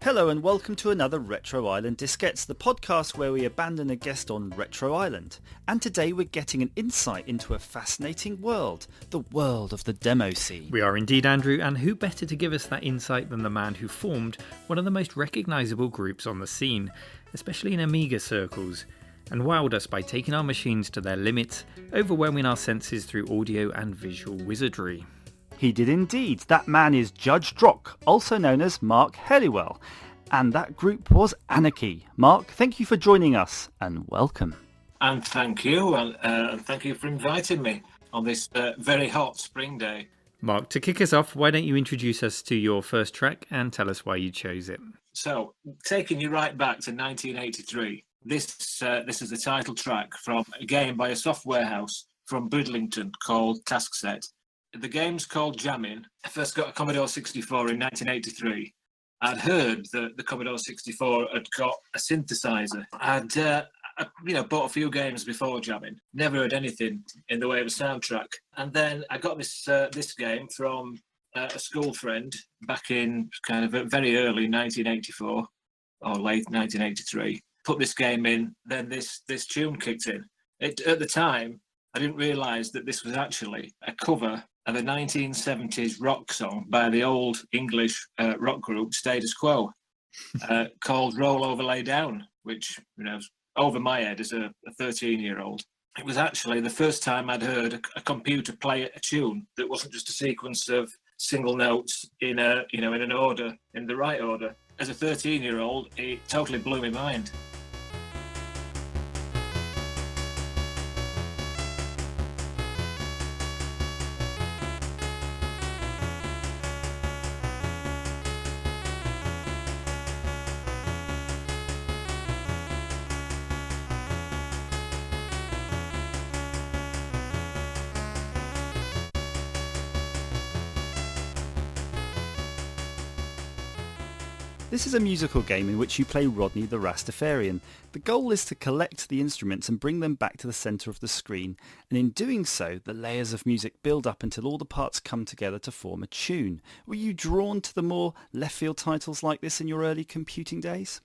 Hello and welcome to another Retro Island Diskettes, the podcast where we abandon a guest on Retro Island. And today we're getting an insight into a fascinating world, the world of the demo scene. We are indeed, Andrew, and who better to give us that insight than the man who formed one of the most recognisable groups on the scene, especially in Amiga circles, and wowed us by taking our machines to their limits, overwhelming our senses through audio and visual wizardry. He did indeed. That man is Judge Drokk, also known as Mark Helliwell. And that group was Anarchy. Mark, thank you for joining us, and welcome. And thank you, and thank you for inviting me on this very hot spring day. Mark, to kick us off, why don't you introduce us to your first track and tell us why you chose it? So, taking you right back to 1983, this is the title track from a game by a software house from Bridlington called Taskset. The game's called Jammin'. I first got a Commodore 64 in 1983. I'd heard that the Commodore 64 had got a synthesizer. I'd bought a few games before Jammin'. Never heard anything in the way of a soundtrack. And then I got this game from a school friend back in kind of very early 1984 or late 1983. Put this game in, then this tune kicked in. At the time, I didn't realise that this was actually a cover of a 1970s rock song by the old English rock group Status Quo called Roll Over Lay Down, which, was over my head as a 13-year-old. It was actually the first time I'd heard a computer play a tune that wasn't just a sequence of single notes in an order, in the right order. As a 13-year-old, it totally blew my mind. This is a musical game in which you play Rodney the Rastafarian. The goal is to collect the instruments and bring them back to the centre of the screen, and in doing so, the layers of music build up until all the parts come together to form a tune. Were you drawn to the more left-field titles like this in your early computing days?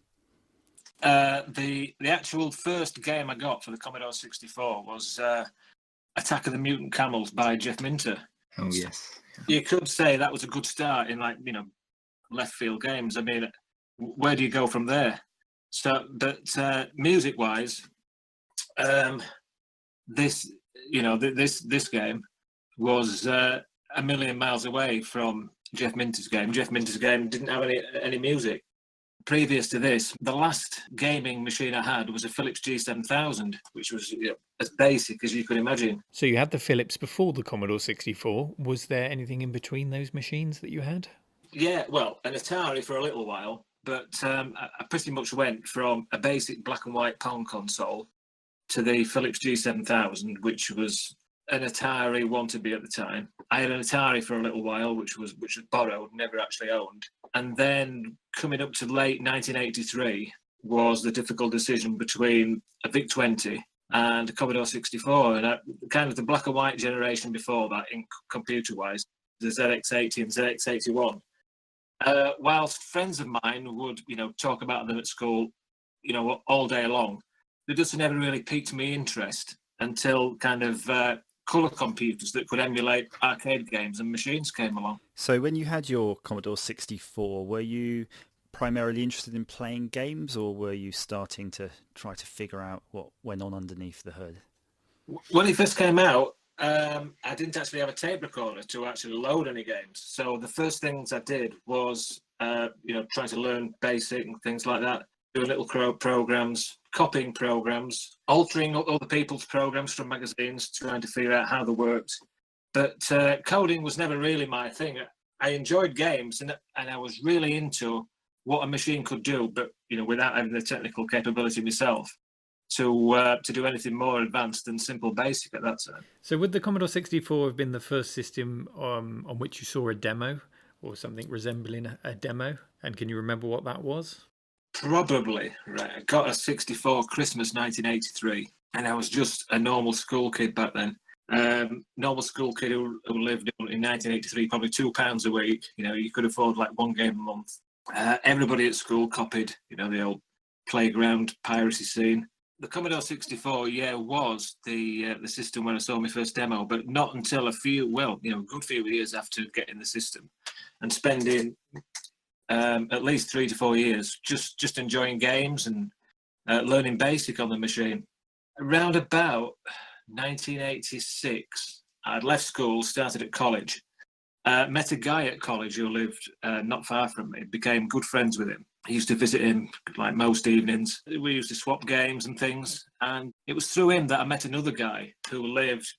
The actual first game I got for the Commodore 64 was Attack of the Mutant Camels by Jeff Minter. Oh, yes. You could say that was a good start in, left field games. I mean, where do you go from there? So, but music wise, this game was a million miles away from Jeff Minter's game. Jeff Minter's game didn't have any music. Previous to this, the last gaming machine I had was a Philips G7000, which was as basic as you could imagine. So you had the Philips before the Commodore 64. Was there anything in between those machines that you had? Yeah, well, an Atari for a little while, but I pretty much went from a basic black and white Pong console to the Philips G7000, which was an Atari wannabe at the time. I had an Atari for a little while, which was borrowed, never actually owned. And then coming up to late 1983 was the difficult decision between a VIC-20 and a Commodore 64. And kind of the black and white generation before that, in computer-wise, the ZX80 and ZX81. Whilst friends of mine would, talk about them at school, all day long, they just never really piqued my interest until kind of colour computers that could emulate arcade games and machines came along. So when you had your Commodore 64, were you primarily interested in playing games, or were you starting to try to figure out what went on underneath the hood? When it first came out, I didn't actually have a tape recorder to actually load any games. So the first things I did was, trying to learn basic and things like that, doing little programs, copying programs, altering other people's programs from magazines, trying to figure out how they worked. But coding was never really my thing. I enjoyed games and I was really into what a machine could do, but, without having the technical capability myself to do anything more advanced than simple basic at that time. So would the Commodore 64 have been the first system on which you saw a demo or something resembling a demo? And can you remember what that was? Probably, right. I got a 64 Christmas 1983, and I was just a normal school kid back then. Normal school kid who lived in 1983, probably £2 a week. You could afford like one game a month. Everybody at school copied, the old playground piracy scene. The Commodore 64, was the system when I saw my first demo, but not until a good few years after getting the system, and spending at least 3 to 4 years just enjoying games and learning BASIC on the machine. Around about 1986, I'd left school, started at college, met a guy at college who lived not far from me, became good friends with him. I used to visit him like most evenings. We used to swap games and things. And it was through him that I met another guy who lived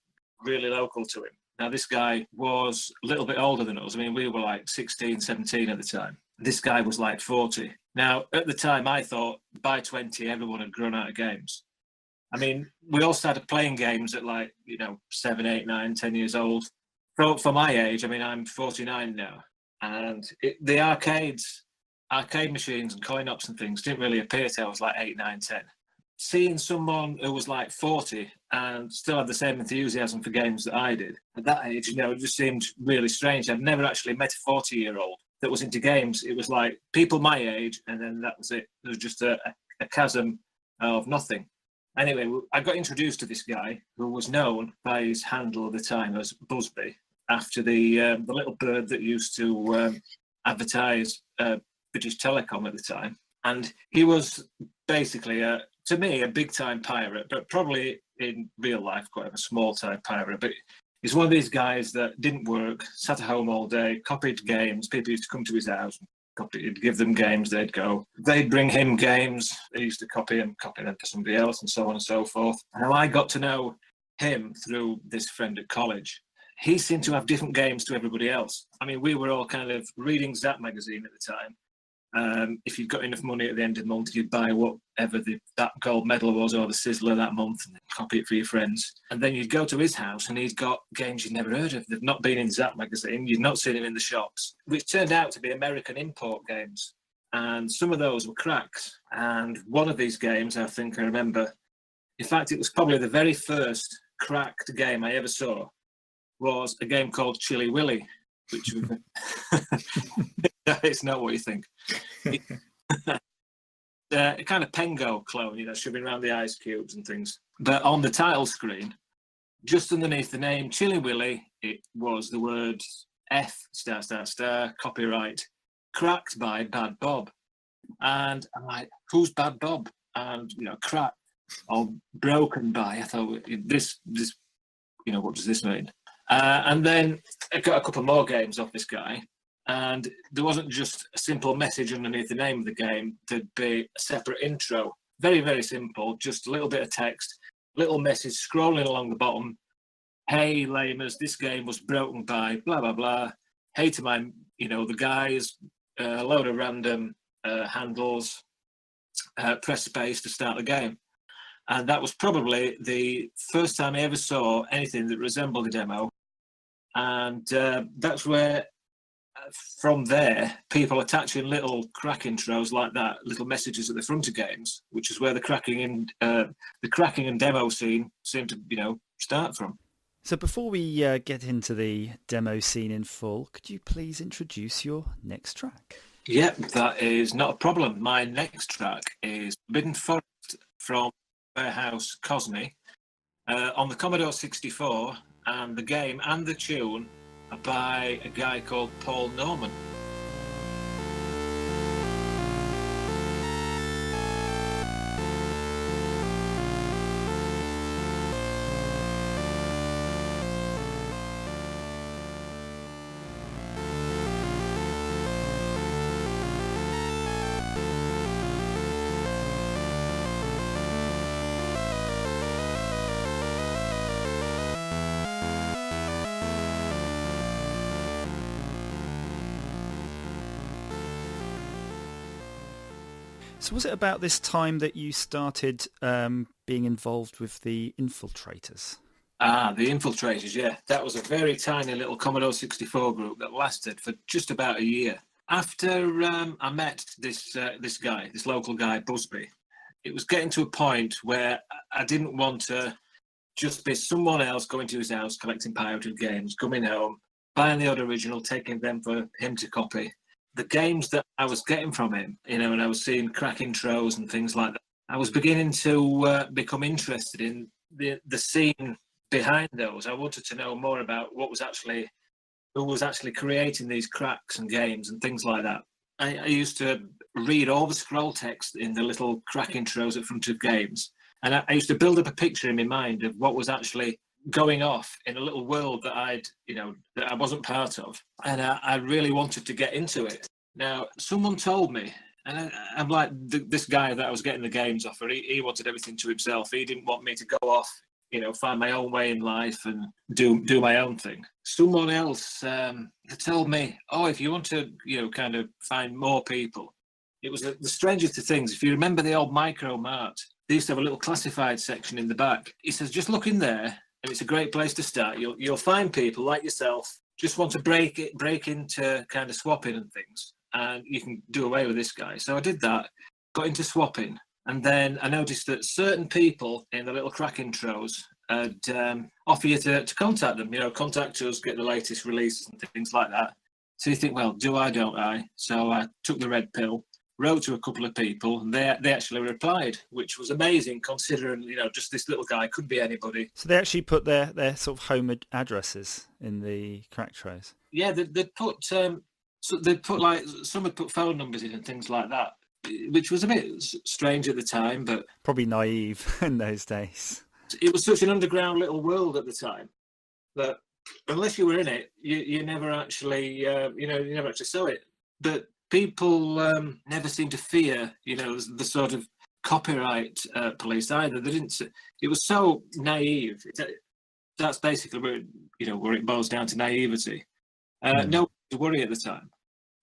really local to him. Now, this guy was a little bit older than us. I mean, we were like 16, 17 at the time. This guy was like 40. Now, at the time, I thought by 20, everyone had grown out of games. I mean, we all started playing games at 7, 8, 9, 10 years old. For my age, I mean, I'm 49 now. And the arcade machines and coin ops and things didn't really appear till I was like 8, 9, 10. Seeing someone who was like 40 and still had the same enthusiasm for games that I did at that age, it just seemed really strange. I'd never actually met a 40-year-old that was into games. It was like people my age, and then that was it. There was just a chasm of nothing. Anyway, I got introduced to this guy who was known by his handle at the time as Busby, after the little bird that used to advertise British Telecom at the time. And he was basically, to me, a big-time pirate, but probably in real life quite a small-time pirate. But he's one of these guys that didn't work, sat at home all day, copied games. People used to come to his house, he'd give them games, they'd go. They'd bring him games, he used to copy them for somebody else, and so on and so forth. And I got to know him through this friend at college. He seemed to have different games to everybody else. I mean, we were all kind of reading Zap magazine at the time. If you'd got enough money at the end of the month, you'd buy whatever that gold medal was or the Sizzler that month and copy it for your friends. And then you'd go to his house and he's got games you'd never heard of. They've not been in Zap magazine. You'd not seen him in the shops, which turned out to be American import games. And some of those were cracks. And one of these games, I think I remember, in fact, it was probably the very first cracked game I ever saw, was a game called Chili Willy, which was... It's not what you think. A kind of Pengo clone, shoving around the ice cubes and things. But on the title screen, just underneath the name Chili Willy, it was the word F ***, copyright, cracked by Bad Bob. And I'm like, who's Bad Bob? And, cracked or broken by. I thought, this, what does this mean? And then I got a couple more games off this guy. And there wasn't just a simple message underneath the name of the game. There'd be a separate intro. Very, very simple. Just a little bit of text, little message scrolling along the bottom. Hey, lamers, this game was broken by blah, blah, blah. Hey to my, the guys, a load of random handles. Press space to start the game. And that was probably the first time I ever saw anything that resembled a demo. And that's where... from there, people attaching little crack intros like that, little messages at the front of games, which is where the cracking and demo scene seemed to, start from. So before we get into the demo scene in full, could you please introduce your next track? Yep, that is not a problem. My next track is Forbidden Forest from Warehouse Cosmi on the Commodore 64, and the game and the tune by a guy called Paul Norman. So was it about this time that you started being involved with the Infiltrators? The Infiltrators, yeah. That was a very tiny little Commodore 64 group that lasted for just about a year. After I met this guy, this local guy, Busby, it was getting to a point where I didn't want to just be someone else going to his house, collecting pirated games, coming home, buying the odd original, taking them for him to copy, the games that I was getting from him, and I was seeing crack intros and things like that, I was beginning to become interested in the scene behind those. I wanted to know more about who was actually creating these cracks and games and things like that. I used to read all the scroll text in the little crack intros at front of games, and I used to build up a picture in my mind of what was actually going off in a little world that that I wasn't part of, and I really wanted to get into it. Now, someone told me, and I'm like, this guy that I was getting the games off, he wanted everything to himself. He didn't want me to go off, find my own way in life and do my own thing. Someone else told me, oh, if you want to, kind of find more people. It was the strangest of things. If you remember the old Micro Mart, they used to have a little classified section in the back. He says, just look in there, and it's a great place to start. You'll find people like yourself just want to break into kind of swapping and things, and you can do away with this guy. So I did that, got into swapping. And then I noticed that certain people in the little crack intros had offer you to contact them, contact us, get the latest releases and things like that. So you think, well, do I, don't I? So I took the red pill, wrote to a couple of people, and they actually replied, which was amazing considering, just this little guy could be anybody. So they actually put their sort of home addresses in the crack trays? Yeah, they'd put like, some had put phone numbers in and things like that, which was a bit strange at the time, but probably naive in those days. It was such an underground little world at the time that unless you were in it, you never actually, you never actually saw it. But people never seemed to fear, the sort of copyright police either. They didn't. It was so naive. That's basically where it boils down to naivety. No worry at the time.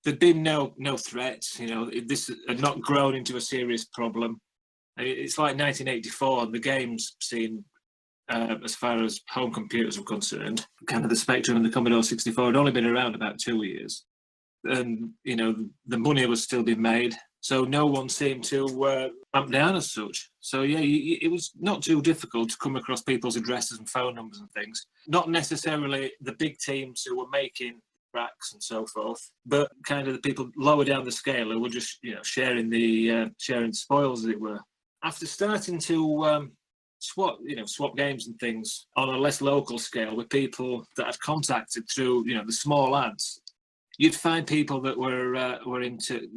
There'd been no threats. This had not grown into a serious problem. It's like 1984, the games scene, as far as home computers were concerned, kind of the Spectrum and the Commodore 64 had only been around about 2 years. And, the money was still being made, so no one seemed to bump down as such. So, yeah, it was not too difficult to come across people's addresses and phone numbers and things. Not necessarily the big teams who were making cracks and so forth, but kind of the people lower down the scale who were just, sharing the spoils, as it were. After starting to swap games and things on a less local scale with people that I'd contacted through, the small ads, you'd find people that were into,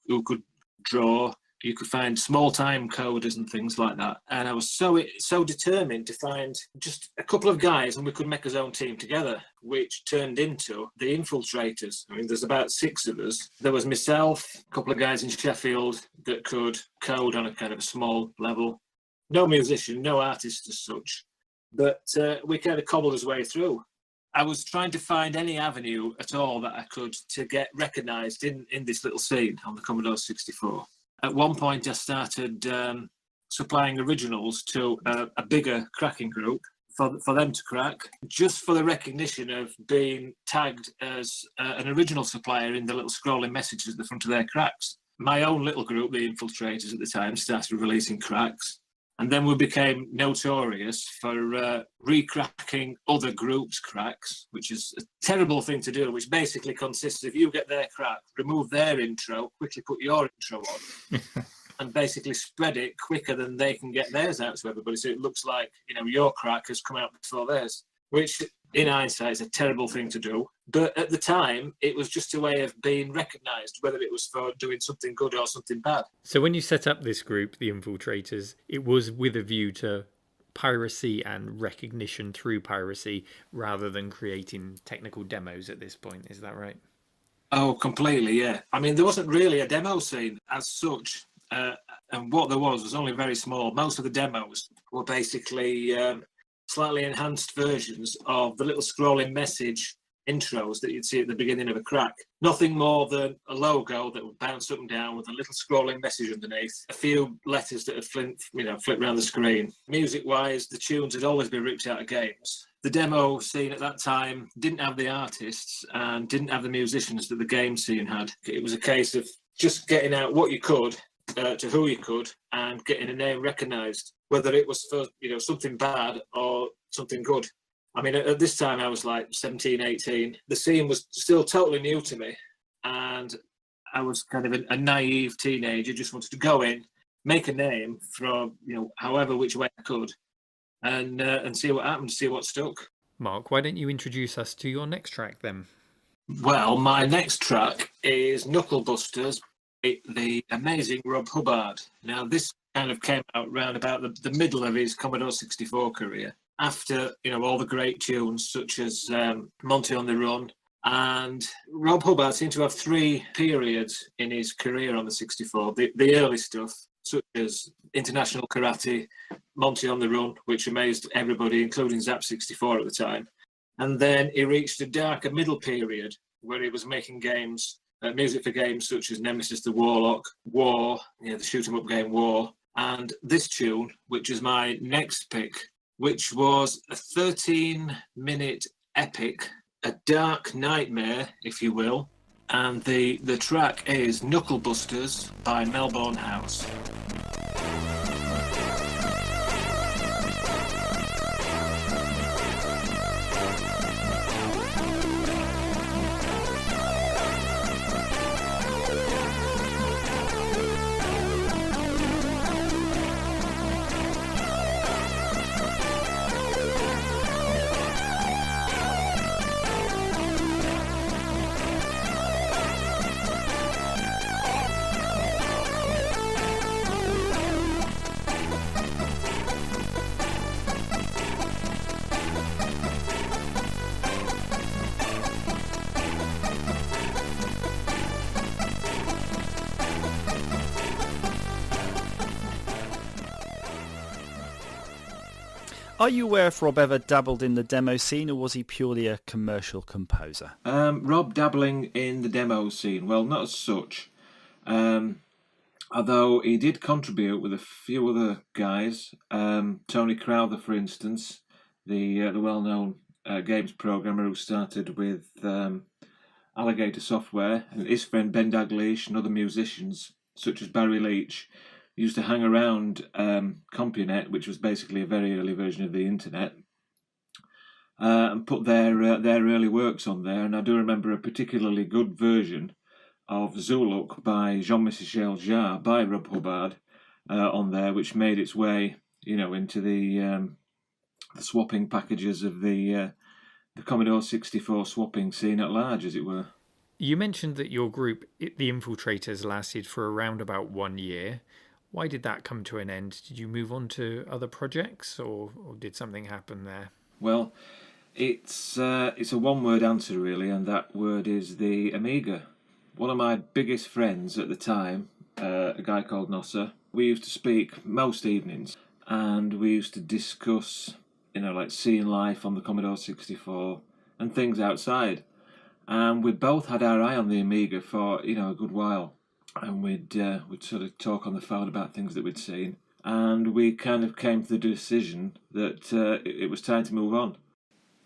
who could draw. You could find small-time coders and things like that. And I was so determined to find just a couple of guys, and we could make our own team together, which turned into the Infiltrators. I mean, there's about 6 of us. There was myself, a couple of guys in Sheffield that could code on a kind of a small level. No musician, no artist as such. But we kind of cobbled our way through. I was trying to find any avenue at all that I could to get recognised in this little scene on the Commodore 64. At one point, I started supplying originals to a bigger cracking group for them to crack, just for the recognition of being tagged as an original supplier in the little scrolling messages at the front of their cracks. My own little group, the Infiltrators at the time, started releasing cracks. And then we became notorious for re-cracking other groups' cracks, which is a terrible thing to do, which basically consists of you get their crack, remove their intro, quickly put your intro on, and basically spread it quicker than they can get theirs out to everybody. So it looks like, your crack has come out before theirs, which in hindsight is a terrible thing to do. But at the time, it was just a way of being recognised, whether it was for doing something good or something bad. So when you set up this group, the Infiltrators, it was with a view to piracy and recognition through piracy rather than creating technical demos at this point. Is that right? Oh, completely, yeah. I mean, there wasn't really a demo scene as such. And what there was only very small. Most of the demos were basically slightly enhanced versions of the little scrolling message intros that you'd see at the beginning of a crack. Nothing more than a logo that would bounce up and down with a little scrolling message underneath, a few letters that had flipped around the screen. Music-wise, the tunes had always been ripped out of games. The demo scene at that time didn't have the artists and didn't have the musicians that the game scene had. It was a case of just getting out what you could to who you could and getting a name recognised, whether it was for something bad or something good. I mean, at this time I was like 17, 18. The scene was still totally new to me, and I was kind of a naive teenager, just wanted to go in, make a name from, however which way I could, and see what happened, see what stuck. Mark, why don't you introduce us to your next track then? Well, my next track is Knuckle Busters, the amazing Rob Hubbard. Now, this kind of came out round about the middle of his Commodore 64 career, after all the great tunes such as Monty on the Run. And Rob Hubbard seemed to have 3 periods in his career on the 64. The early stuff, such as International Karate, Monty on the Run, which amazed everybody, including Zap 64 at the time. And then he reached a darker middle period where he was making games, music for games such as Nemesis the Warlock, War, the shoot-'em-up game War, and this tune, which is my next pick, which was a 13-minute epic, a dark nightmare, if you will. And the track is Knuckle Busters by Melbourne House. Are you aware if Rob ever dabbled in the demo scene, or was he purely a commercial composer? Rob dabbling in the demo scene? Well, not as such. Although he did contribute with a few other guys. Tony Crowther, for instance, the well-known games programmer who started with Alligator Software, and his friend Ben Dalglish and other musicians, such as Barry Leach, used to hang around CompuNet, which was basically a very early version of the internet, and put their early works on there. And I do remember a particularly good version of Zuluk by Jean-Michel Jarre by Rob Hubbard on there, which made its way, into the swapping packages of the Commodore 64 swapping scene at large, as it were. You mentioned that your group, the Infiltrators, lasted for around about 1 year. Why did that come to an end? Did you move on to other projects, or did something happen there? Well, it's a one-word answer, really, and that word is the Amiga. One of my biggest friends at the time, a guy called Nosser, we used to speak most evenings, and we used to discuss, like seeing life on the Commodore 64 and things outside. And we both had our eye on the Amiga for, a good while. And we'd sort of talk on the phone about things that we'd seen, and we kind of came to the decision that it was time to move on.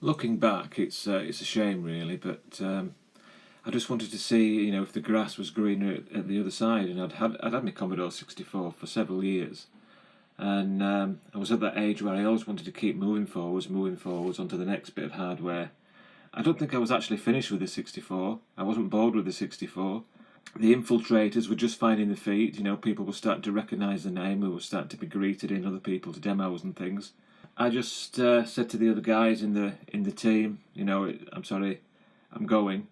Looking back, it's a shame really, but I just wanted to see if the grass was greener at the other side. And I'd had my Commodore 64 for several years, and I was at that age where I always wanted to keep moving forwards onto the next bit of hardware. I don't think I was actually finished with the 64. I wasn't bored with the 64. The Infiltrators were just finding their feet. People were starting to recognise the name. We were starting to be greeted in other people's demos and things. I just said to the other guys in the team, I'm sorry, I'm going.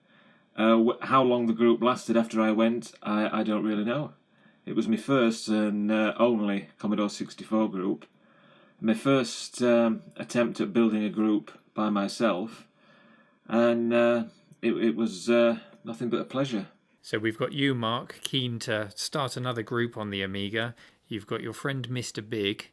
How long the group lasted after I went, I don't really know. It was my first and only Commodore 64 group. My first attempt at building a group by myself, and it was nothing but a pleasure. So we've got you, Mark, keen to start another group on the Amiga. You've got your friend Mr. Big.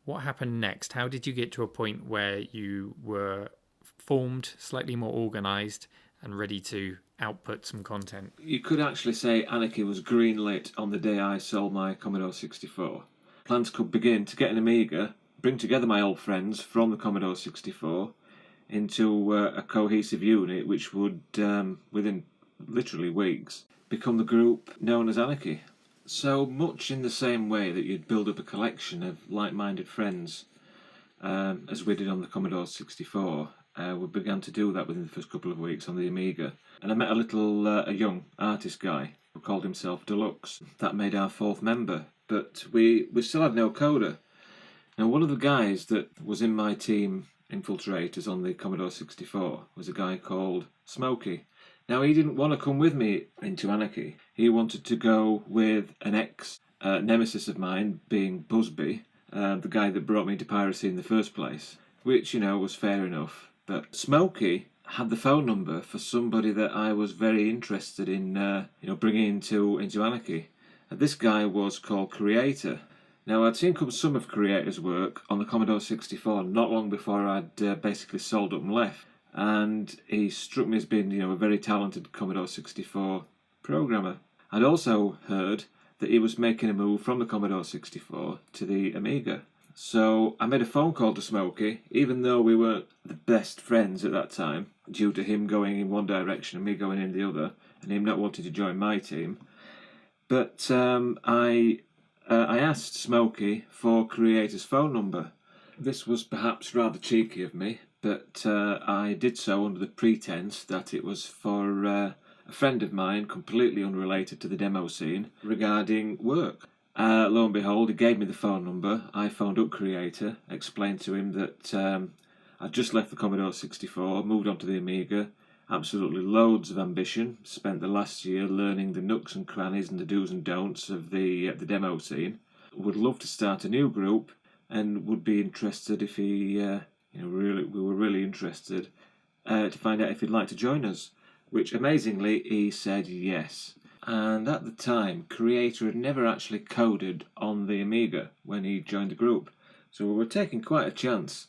What happened next? How did you get to a point where you were formed, slightly more organised, and ready to output some content? You could actually say Anarchy was greenlit on the day I sold my Commodore 64. Plans could begin to get an Amiga, bring together my old friends from the Commodore 64 into a cohesive unit which would, within literally weeks, become the group known as Anarchy. So much in the same way that you'd build up a collection of like-minded friends, as we did on the Commodore 64, we began to do that within the first couple of weeks on the Amiga. And I met a young artist guy who called himself Deluxe. That made our fourth member, but we still had no coder. Now, one of the guys that was in my team, Infiltrators, on the Commodore 64, was a guy called Smokey. Now, he didn't want to come with me into Anarchy. He wanted to go with an ex-nemesis of mine, being Busby, the guy that brought me into piracy in the first place, which, was fair enough. But Smokey had the phone number for somebody that I was very interested in, bringing into Anarchy. And this guy was called Creator. Now, I'd seen some of Creator's work on the Commodore 64 not long before I'd basically sold up and left. And he struck me as being, a very talented Commodore 64 programmer. I'd also heard that he was making a move from the Commodore 64 to the Amiga. So I made a phone call to Smokey, even though we weren't the best friends at that time, due to him going in one direction and me going in the other, and him not wanting to join my team. But I asked Smokey for Creator's phone number. This was perhaps rather cheeky of me, but I did so under the pretense that it was for a friend of mine, completely unrelated to the demo scene, regarding work. Lo and behold, he gave me the phone number. I phoned up Creator, explained to him that I'd just left the Commodore 64, moved on to the Amiga, absolutely loads of ambition, spent the last year learning the nooks and crannies and the do's and don'ts of the demo scene, would love to start a new group, and would be interested if we were really interested to find out if he'd like to join us, which amazingly he said yes. And at the time, Creator had never actually coded on the Amiga when he joined the group, so we were taking quite a chance.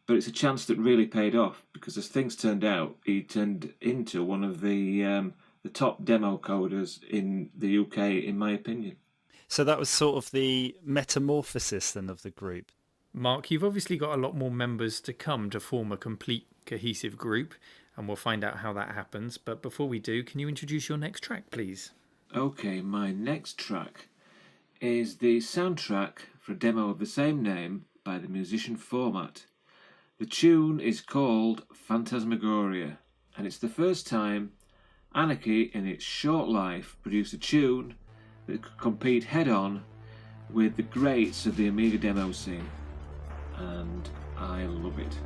But it's a chance that really paid off, because as things turned out, he turned into one of the top demo coders in the UK, in my opinion. So that was sort of the metamorphosis then of the group. Mark, you've obviously got a lot more members to come to form a complete, cohesive group, and we'll find out how that happens. But before we do, can you introduce your next track, please? Okay, my next track is the soundtrack for a demo of the same name by the musician Format. The tune is called Phantasmagoria, and it's the first time Anarchy, in its short life, produced a tune that could compete head-on with the greats of the Amiga demo scene, and I love it.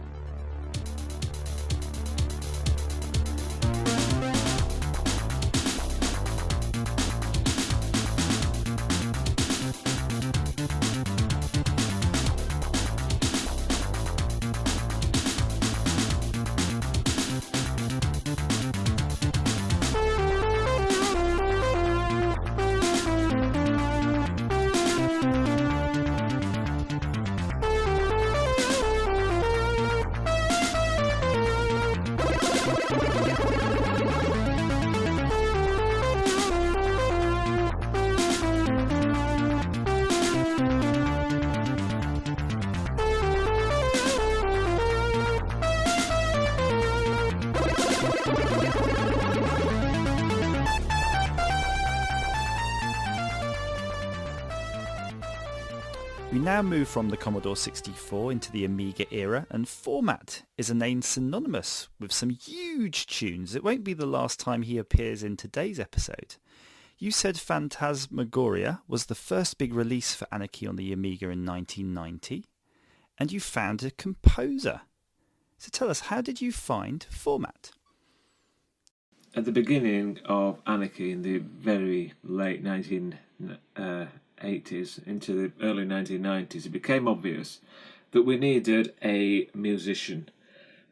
We now move from the Commodore 64 into the Amiga era, and Format is a name synonymous with some huge tunes. It won't be the last time he appears in today's episode. You said Phantasmagoria was the first big release for Anarchy on the Amiga in 1990, and you found a composer. So tell us, how did you find Format? At the beginning of Anarchy in the very late 1980s into the early 1990s, it became obvious that we needed a musician.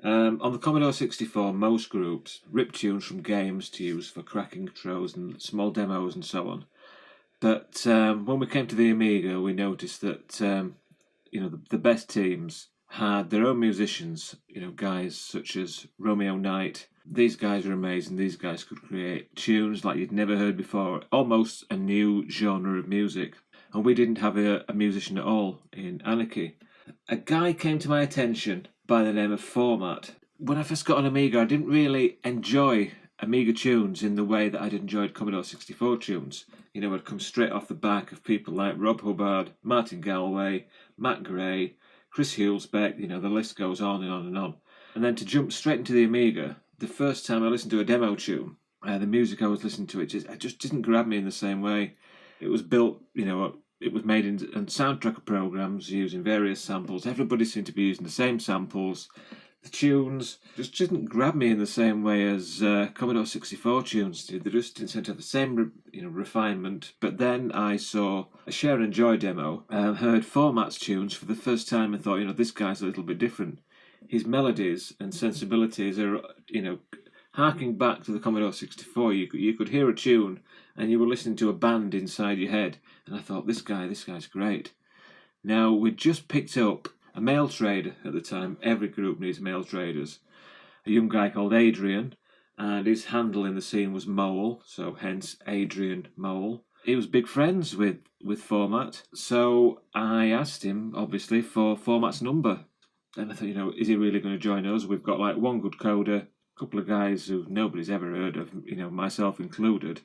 On the Commodore 64, most groups ripped tunes from games to use for cracking intros and small demos and so on. But when we came to the Amiga, we noticed that the best teams had their own musicians. Guys such as Romeo Knight. These guys are amazing. These guys could create tunes like you'd never heard before, almost a new genre of music. And we didn't have a musician at all in Anarchy. A guy came to my attention by the name of Format. When I first got an Amiga, I didn't really enjoy Amiga tunes in the way that I'd enjoyed Commodore 64 tunes. I'd come straight off the back of people like Rob Hubbard, Martin Galway, Matt Gray, Chris Hulsbeck, the list goes on and on and on. And then to jump straight into the Amiga, the first time I listened to a demo tune, The music I was listening to, it just didn't grab me in the same way. It was built, it was made in soundtrack programs using various samples. Everybody seemed to be using the same samples. The tunes just didn't grab me in the same way as Commodore 64 tunes did. They just didn't seem to have the same refinement. But then I saw a Share and Joy demo, heard Format's tunes for the first time and thought, this guy's a little bit different. His melodies and sensibilities are, harking back to the Commodore 64. You could hear a tune and you were listening to a band inside your head. And I thought, this guy's great. Now, we'd just picked up a mail trader at the time. Every group needs mail traders. A young guy called Adrian, and his handle in the scene was Mole, so hence Adrian Mole. He was big friends with Format, so I asked him, obviously, for Format's number. And I thought, is he really going to join us? We've got like one good coder, a couple of guys who nobody's ever heard of, myself included.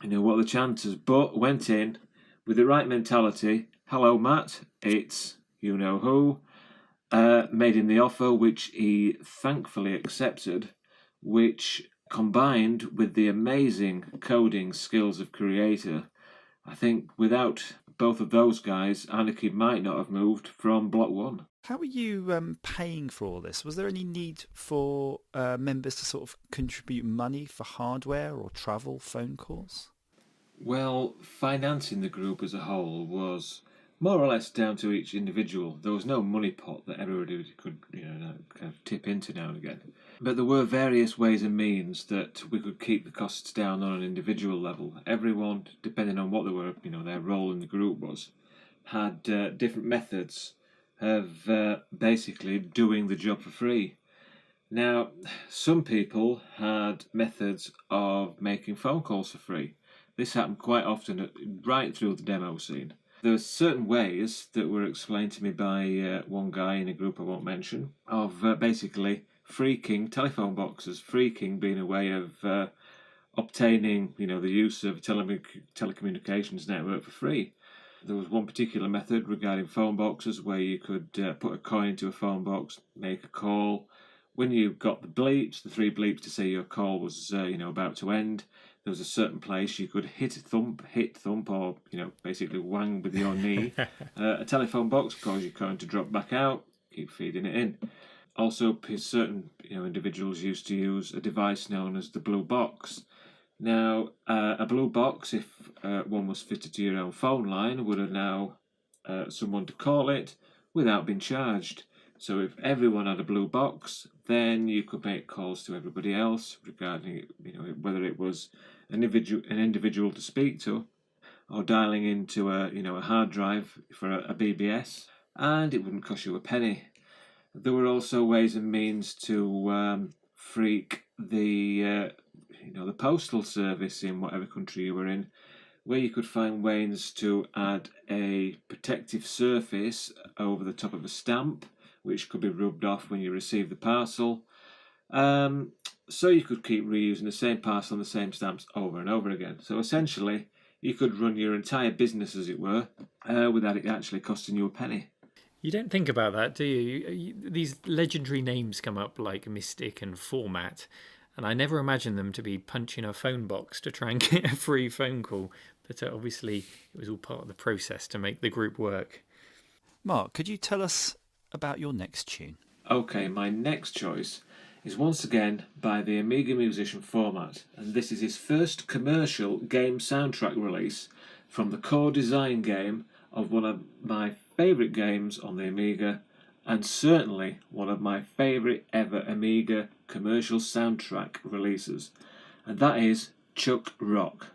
What are the chances? But went in with the right mentality. Hello, Matt. It's you-know-who. Made him the offer, which he thankfully accepted, which combined with the amazing coding skills of Creator, I think without both of those guys, Anarchy might not have moved from Block 1. How are you paying for all this? Was there any need for members to sort of contribute money for hardware or travel, phone calls? Well, financing the group as a whole was more or less down to each individual. There was no money pot that everybody could kind of tip into now and again. But there were various ways and means that we could keep the costs down on an individual level. Everyone, depending on what they were, their role in the group was, had different methods of basically doing the job for free. Now, some people had methods of making phone calls for free. This happened quite often right through the demo scene. There were certain ways that were explained to me by one guy in a group I won't mention, of basically freaking telephone boxes. Freaking being a way of obtaining, the use of telecommunications network for free. There was one particular method regarding phone boxes where you could put a coin into a phone box, make a call. When you got the bleeps, the 3 bleeps to say your call was, about to end, there was a certain place you could hit thump, or, basically wang with your knee. A telephone box cause your coin to drop back out, keep feeding it in. Also, certain, individuals used to use a device known as the blue box. Now, a blue box, if one was fitted to your own phone line, would allow someone to call it without being charged. So if everyone had a blue box, then you could make calls to everybody else regarding, whether it was an individual to speak to, or dialing into a hard drive for a BBS, and it wouldn't cost you a penny. There were also ways and means to freak the postal service in whatever country you were in, where you could find ways to add a protective surface over the top of a stamp, which could be rubbed off when you receive the parcel. So you could keep reusing the same parcel and the same stamps over and over again. So essentially, you could run your entire business, as it were, without it actually costing you a penny. You don't think about that, do you? These legendary names come up like Mystic and Format, and I never imagined them to be punching a phone box to try and get a free phone call. But obviously, it was all part of the process to make the group work. Mark, could you tell us about your next tune? Okay, my next choice is once again by the Amiga musician Format, and this is his first commercial game soundtrack release from the core design game of one of my favourite games on the Amiga, and certainly one of my favourite ever Amiga commercial soundtrack releases, and that is Chuck Rock.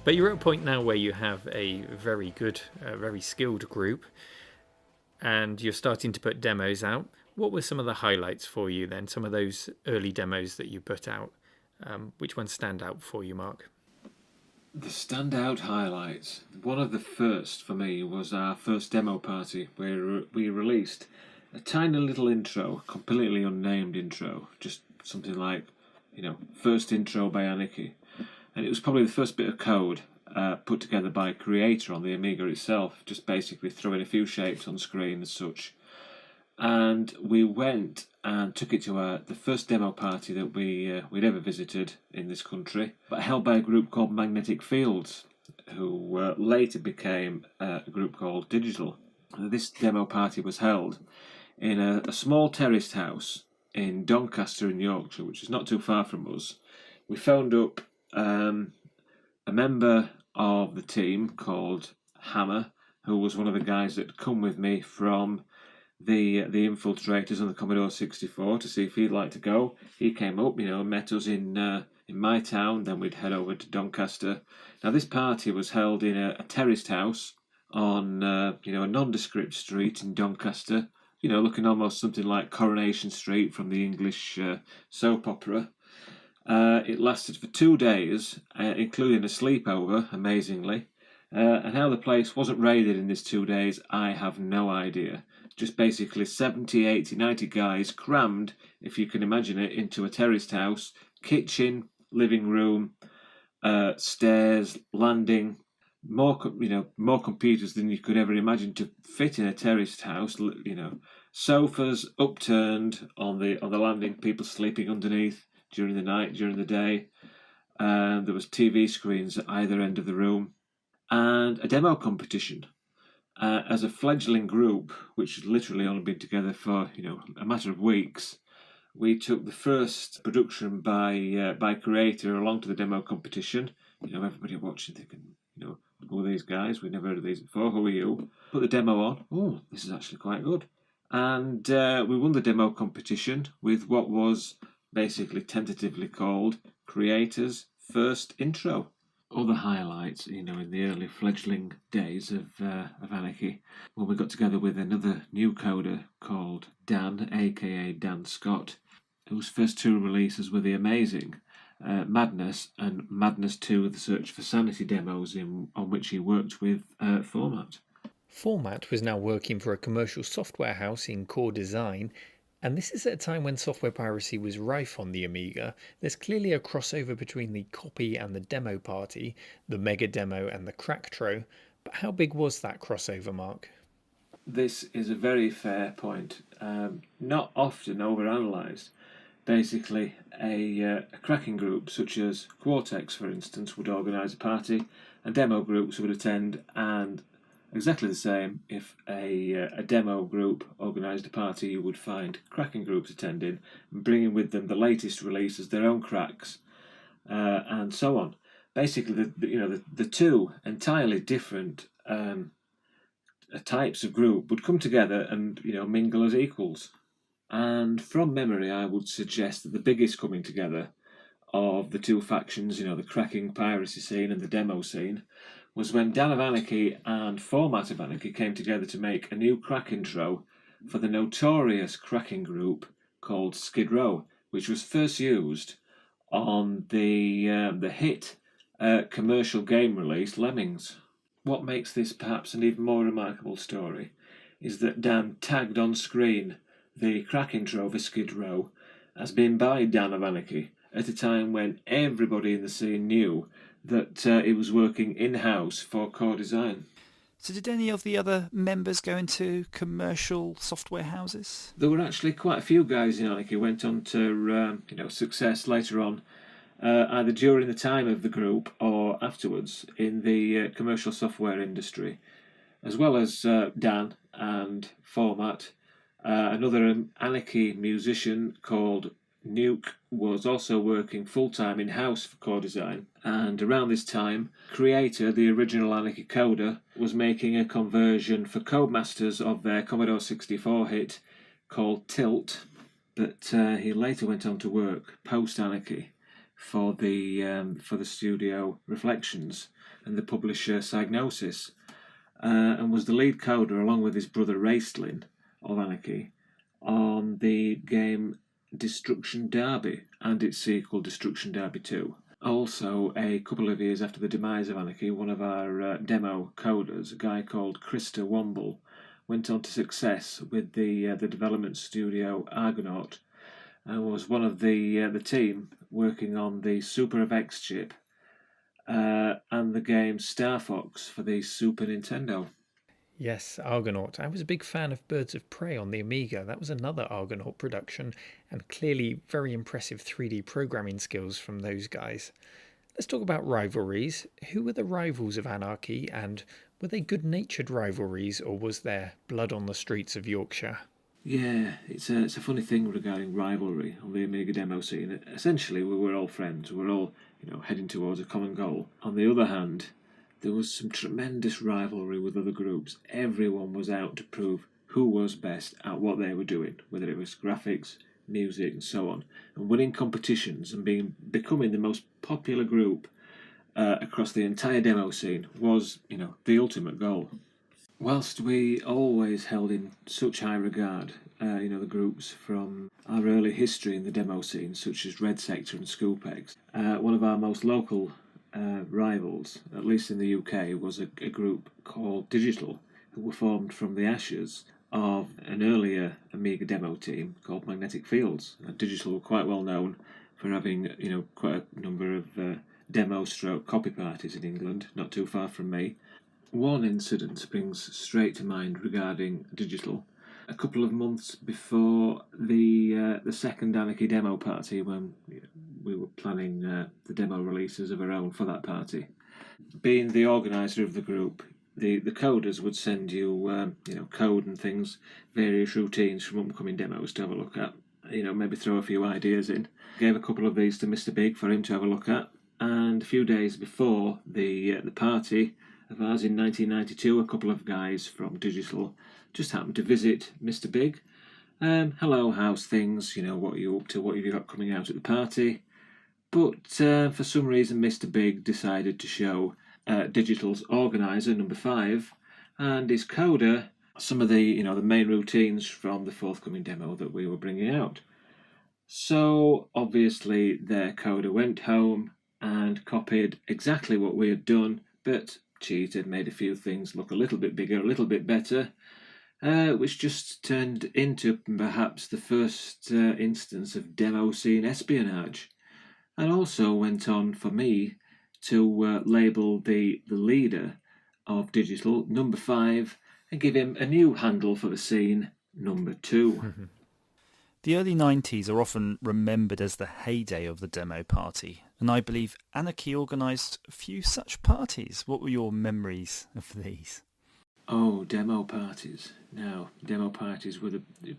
But you're at a point now where you have a very good, very skilled group, and you're starting to put demos out. What were some of the highlights for you then? Some of those early demos that you put out. Which ones stand out for you, Mark? The standout highlights. One of the first for me was our first demo party, where we released a tiny little intro, completely unnamed intro, just something like, first intro by Anarchy. And it was probably the first bit of code put together by a creator on the Amiga itself, just basically throwing a few shapes on screen as such. And we went and took it to the first demo party that we'd ever visited in this country, but held by a group called Magnetic Fields, who later became a group called Digital. This demo party was held in a small terraced house in Doncaster in Yorkshire, which is not too far from us. We phoned up a member of the team called Hammer, who was one of the guys that had come with me from the Infiltrators on the Commodore 64 to see if he'd like to go. He came up, met us in my town. Then we'd head over to Doncaster. Now this party was held in a terraced house on a nondescript street in Doncaster. Looking almost something like Coronation Street from the English soap opera. It lasted for 2 days, including a sleepover, amazingly. And how the place wasn't raided in these 2 days, I have no idea. Just basically 70, 80, 90 guys crammed, if you can imagine it, into a terraced house, kitchen, living room, stairs, landing, more computers than you could ever imagine to fit in a terraced house. Sofas upturned on the landing, people sleeping underneath during the night, during the day. There was TV screens at either end of the room, and a demo competition. As a fledgling group, which had literally only been together for a matter of weeks, we took the first production by creator along to the demo competition. Everybody watching thinking, who are these guys? We've never heard of these before. Who are you? Put the demo on. Oh, this is actually quite good. And we won the demo competition with what was basically tentatively called Creator's First Intro. Other highlights, in the early fledgling days of Anarchy, when we got together with another new coder called Dan, aka Dan Scott, whose first 2 releases were the amazing Madness and Madness 2, The Search for Sanity demos, on which he worked with Format. Format was now working for a commercial software house in core design, and this is at a time when software piracy was rife on the Amiga. There's clearly a crossover between the copy and the demo party, the mega demo and the cracktro, but how big was that crossover, Mark? This is a very fair point, not often overanalyzed. Basically, a cracking group such as Quartex, for instance, would organise a party, and demo groups would attend, and exactly the same, if a demo group organised a party, you would find cracking groups attending and bringing with them the latest releases, their own cracks, and so on. Basically, the 2 entirely different types of group would come together and mingle as equals. And from memory, I would suggest that the biggest coming together of the 2 factions, the cracking piracy scene and the demo scene, was when Dan of Anarchy and Format of Anarchy came together to make a new crack intro for the notorious cracking group called Skid Row, which was first used on the hit commercial game release Lemmings. What makes this perhaps an even more remarkable story is that Dan tagged on screen the crack intro for Skid Row as being by Dan of Anarchy at a time when everybody in the scene knew that it was working in-house for core design. So did any of the other members go into commercial software houses? There were actually quite a few guys in Anarchy who went on to success later on, either during the time of the group or afterwards in the commercial software industry, as well as Dan and Format. Another Anarchy musician called Nuke was also working full-time in-house for core design, and around this time, Creator, the original Anarchy coder, was making a conversion for Codemasters of their Commodore 64 hit called Tilt, but he later went on to work post-Anarchy for the studio Reflections, and the publisher Psygnosis, and was the lead coder along with his brother Raistlin of Anarchy on the game Destruction Derby and its sequel Destruction Derby 2. Also, a couple of years after the demise of Anarchy, one of our demo coders, a guy called Krista Womble, went on to success with the development studio Argonaut, and was one of the team working on the Super FX chip and the game Star Fox for the Super Nintendo. Yes, Argonaut. I was a big fan of Birds of Prey on the Amiga. That was another Argonaut production, and clearly very impressive 3D programming skills from those guys. Let's talk about rivalries. Who were the rivals of Anarchy, and were they good-natured rivalries, or was there blood on the streets of Yorkshire? Yeah, it's a funny thing regarding rivalry on the Amiga demo scene. Essentially, we were all friends. We were all, heading towards a common goal. On the other hand, there was some tremendous rivalry with other groups. Everyone was out to prove who was best at what they were doing, whether it was graphics, music, and so on. And winning competitions and becoming the most popular group across the entire demo scene was, the ultimate goal. Whilst we always held in such high regard, the groups from our early history in the demo scene, such as Red Sector and Scoopex, one of our most local rivals, at least in the UK, was a group called Digital, who were formed from the ashes of an earlier Amiga demo team called Magnetic Fields. Digital were quite well known for having, quite a number of demo-stroke copy parties in England, not too far from me. One incident springs straight to mind regarding Digital. A couple of months before the second Anarchy demo party, when we were planning the demo releases of our own for that party, being the organiser of the group, the coders would send you code and things, various routines from upcoming demos to have a look at. Maybe throw a few ideas in. Gave a couple of these to Mr. Big for him to have a look at. And a few days before the party of ours in 1992, a couple of guys from Digital just happened to visit Mr. Big. Hello, how's things? What are you up to? What have you got coming out at the party? But for some reason, Mr. Big decided to show Digital's organiser, number 5, and his coder some of the the main routines from the forthcoming demo that we were bringing out. So obviously, their coder went home and copied exactly what we had done, but cheated, made a few things look a little bit bigger, a little bit better, which just turned into perhaps the first instance of demo scene espionage, and also went on for me to label the leader of Digital, number 5, and give him a new handle for the scene, number 2. The early 90s are often remembered as the heyday of the demo party, and I believe Anarchy organised a few such parties. What were your memories of these? Oh, demo parties. Now, demo parties were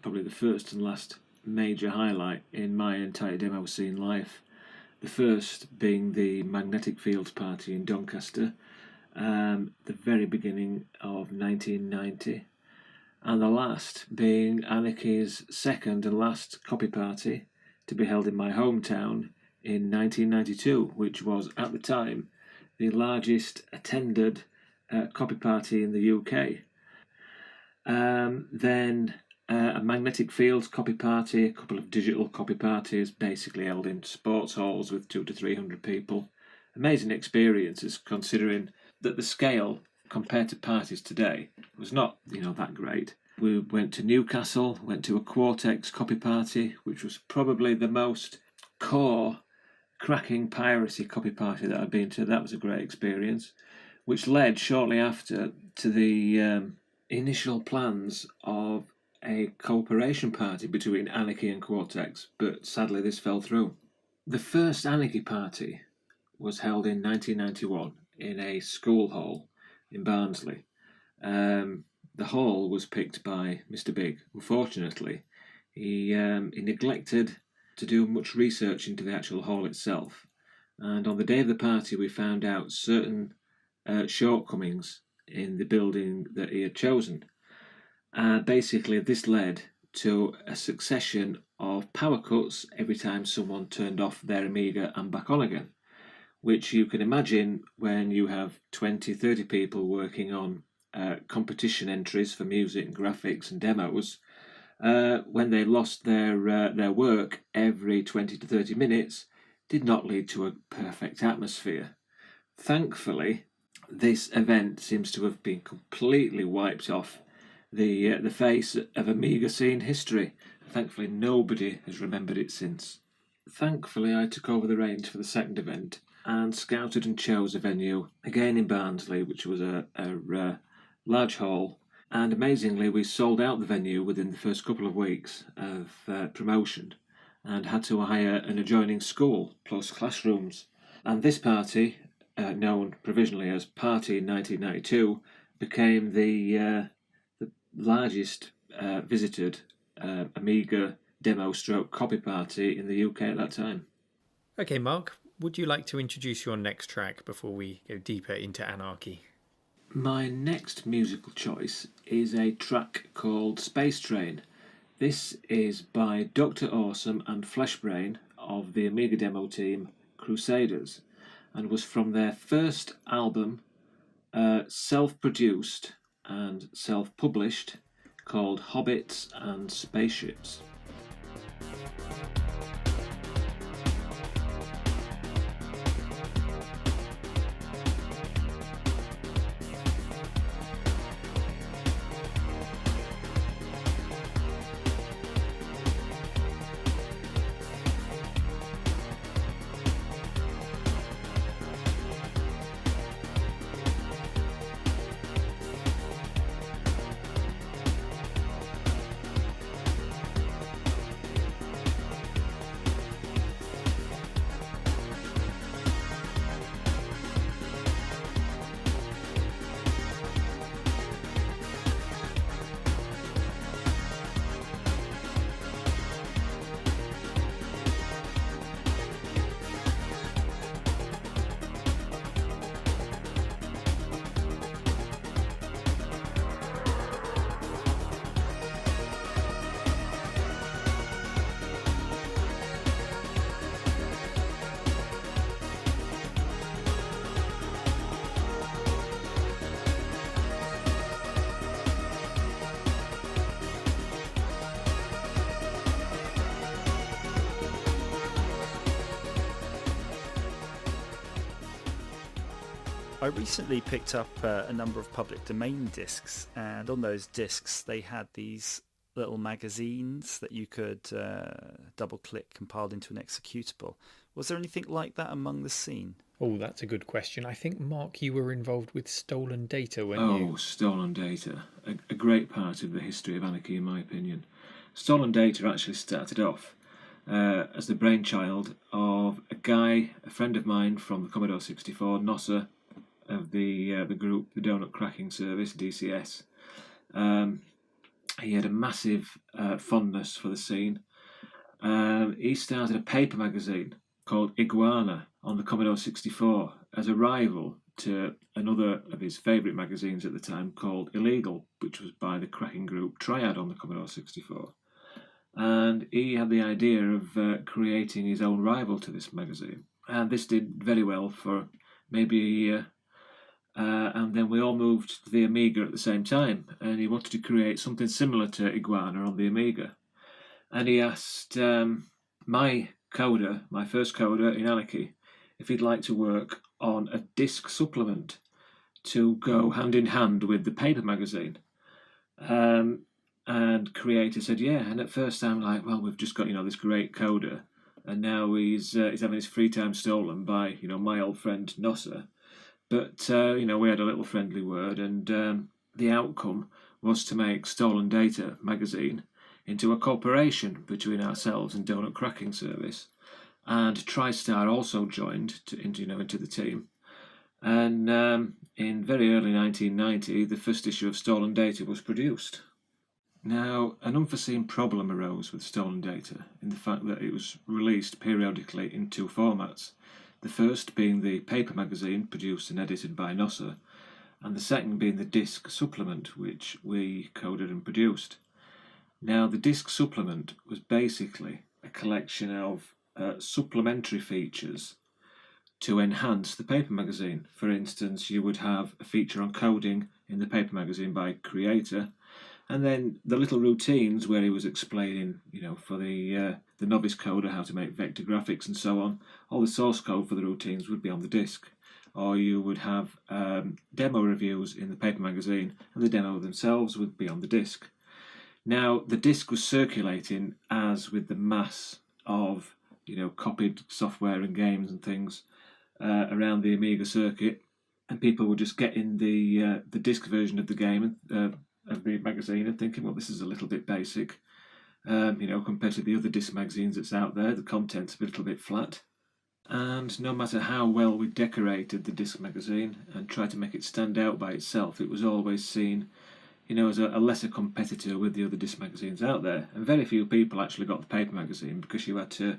probably the first and last major highlight in my entire demo scene life. The first being the Magnetic Fields party in Doncaster, the very beginning of 1990. And the last being Anarchy's second and last copy party to be held in my hometown in 1992, which was, at the time, the largest attended copy party in the UK. Then a Magnetic Fields copy party, a couple of Digital copy parties, basically held in sports halls with 200 to 300 people. Amazing experiences, considering that the scale compared to parties today was not, that great. We went to Newcastle, went to a Quartex copy party, which was probably the most core, cracking piracy copy party that I've been to. That was a great experience, which led shortly after to the initial plans of a cooperation party between Anarchy and Quartex, but sadly this fell through. The first Anarchy party was held in 1991 in a school hall in Barnsley. The hall was picked by Mr. Big. Unfortunately, he neglected to do much research into the actual hall itself, and on the day of the party we found out certain shortcomings in the building that he had chosen. Basically, this led to a succession of power cuts every time someone turned off their Amiga and back on again, which you can imagine when you have 20, 30 people working on competition entries for music and graphics and demos. When they lost their work every 20 to 30 minutes, did not lead to a perfect atmosphere. Thankfully, this event seems to have been completely wiped off the face of Amiga scene history. Thankfully, nobody has remembered it since. Thankfully, I took over the reins for the second event and scouted and chose a venue, again in Barnsley, which was a large hall. And amazingly, we sold out the venue within the first couple of weeks of promotion and had to hire an adjoining school plus classrooms. And this party, known provisionally as Party 1992, became the largest visited Amiga demo stroke copy party in the UK at that time. Okay, Mark, would you like to introduce your next track before we go deeper into Anarchy? My next musical choice is a track called Space Train. This is by Dr Awesome and Fleshbrain of the Amiga demo team Crusaders, and was from their first album, self-produced and self-published, called Hobbits and Spaceships. I recently picked up a number of public domain discs, and on those discs they had these little magazines that you could double-click compiled into an executable. Was there anything like that among the scene? Oh, that's a good question. I think, Mark, you were involved with Stolen Data, weren't you? Oh, Stolen Data. A great part of the history of Anarchy, in my opinion. Stolen Data actually started off as the brainchild of a friend of mine from the Commodore 64, Nosser, of the group, the Donut Cracking Service, DCS. He had a massive fondness for the scene. He started a paper magazine called Iguana on the Commodore 64 as a rival to another of his favourite magazines at the time called Illegal, which was by the cracking group Triad on the Commodore 64. And he had the idea of creating his own rival to this magazine. And this did very well for maybe a year. And then we all moved to the Amiga at the same time, and he wanted to create something similar to Iguana on the Amiga. And he asked my first coder in Anarchy, if he'd like to work on a disc supplement to go hand in hand with the paper magazine. And Creator said, yeah. And at first I'm like, well, we've just got, this great coder, and now he's having his free time stolen by, my old friend Nosser. But, we had a little friendly word, and the outcome was to make Stolen Data magazine into a cooperation between ourselves and Donut Cracking Service. And TriStar also joined into the team. And in very early 1990, the first issue of Stolen Data was produced. Now, an unforeseen problem arose with Stolen Data in the fact that it was released periodically in two formats. The first being the paper magazine produced and edited by Nosser, and the second being the disc supplement, which we coded and produced. Now, the disc supplement was basically a collection of supplementary features to enhance the paper magazine. For instance, you would have a feature on coding in the paper magazine by creator, and then the little routines where he was explaining, for the novice coder how to make vector graphics and so on. All the source code for the routines would be on the disk. Or you would have demo reviews in the paper magazine, and the demo themselves would be on the disk. Now, the disk was circulating, as with the mass of copied software and games and things around the Amiga circuit, and people were just getting the disk version of the game of the magazine and thinking, well, this is a little bit basic, compared to the other disc magazines that's out there. The content's a little bit flat. And no matter how well we decorated the disc magazine and tried to make it stand out by itself, it was always seen, as a lesser competitor with the other disc magazines out there. And very few people actually got the paper magazine because you had to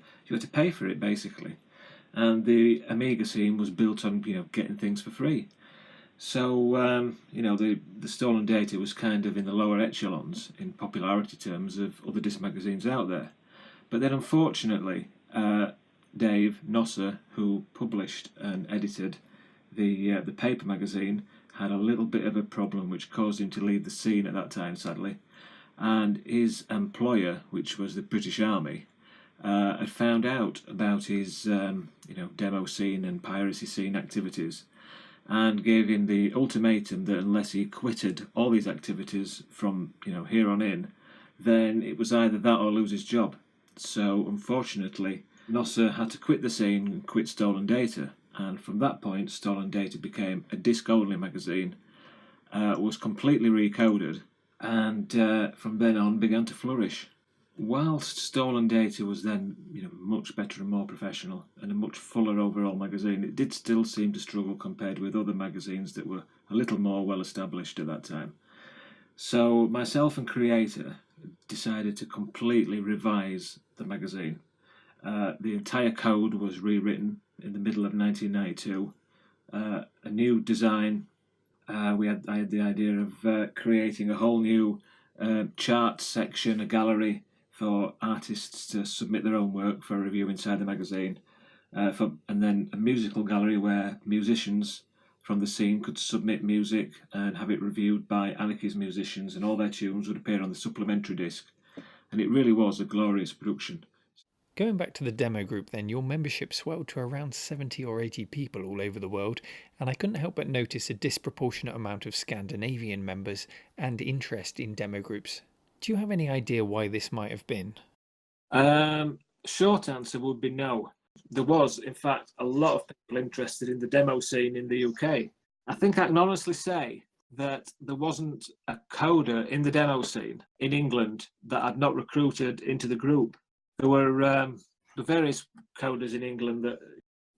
pay for it, basically. And the Amiga scene was built on getting things for free. So the stolen data was kind of in the lower echelons in popularity terms of other disc magazines out there. But then unfortunately, Dave Nosser, who published and edited the paper magazine, had a little bit of a problem which caused him to leave the scene at that time, sadly. And his employer, which was the British Army, had found out about his demo scene and piracy scene activities, and gave him the ultimatum that unless he quitted all these activities from here on in, then it was either that or lose his job. So unfortunately, Nosser had to quit the scene and quit Stolen Data, and from that point Stolen Data became a disc-only magazine, was completely recoded, and from then on began to flourish. Whilst Stolen Data was then much better and more professional and a much fuller overall magazine, it did still seem to struggle compared with other magazines that were a little more well established at that time. So myself and Creator decided to completely revise the magazine. The entire code was rewritten in the middle of 1992. A new design. I had the idea of creating a whole new chart section, a gallery for artists to submit their own work for review inside the magazine, and then a musical gallery where musicians from the scene could submit music and have it reviewed by Anarchy's musicians, and all their tunes would appear on the supplementary disc. And it really was a glorious production. Going back to the demo group then, your membership swelled to around 70 or 80 people all over the world, and I couldn't help but notice a disproportionate amount of Scandinavian members and interest in demo groups. Do you have any idea why this might have been? Short answer would be no. There was, in fact, a lot of people interested in the demo scene in the UK. I think I can honestly say that there wasn't a coder in the demo scene in England that had not recruited into the group. There were the various coders in England that